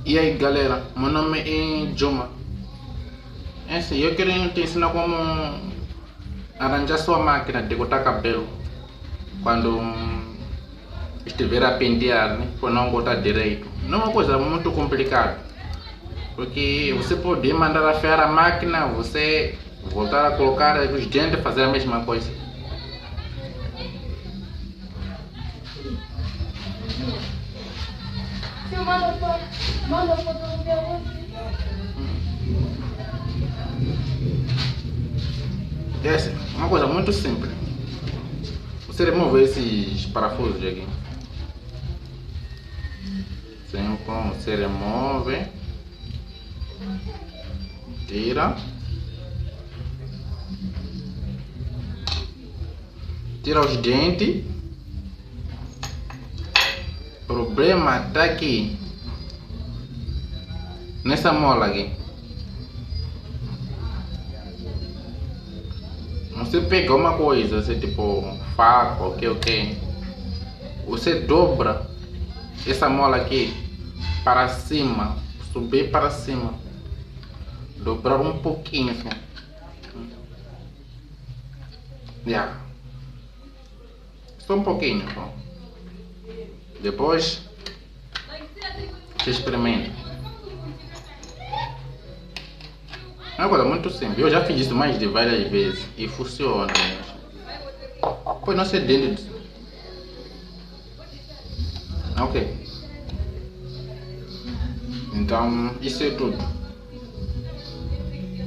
E aí galera, meu nome é Juma. É assim, eu queria te ensinar como arranjar sua máquina de cortar cabelo quando estiver a pentear, né? Por não cortar direito. Não é uma coisa muito complicada, porque você pode mandar afiar a máquina, você voltar a colocar os dentes e fazer a mesma coisa. Manda foto do meu. É assim, uma coisa muito simples. Você remove esses parafusos aqui. Você remove, tira, os dentes. O problema está aqui nessa mola aqui. Você pega uma coisa, assim, tipo faca, ok. Você dobra essa mola aqui para cima, subir para cima, dobrar um pouquinho assim. Yeah. Só um pouquinho, só. Depois você experimenta. É uma coisa muito simples. Eu já fiz isso mais de várias vezes e funciona mesmo. Pois não ser dentro. Ok. Então isso é tudo.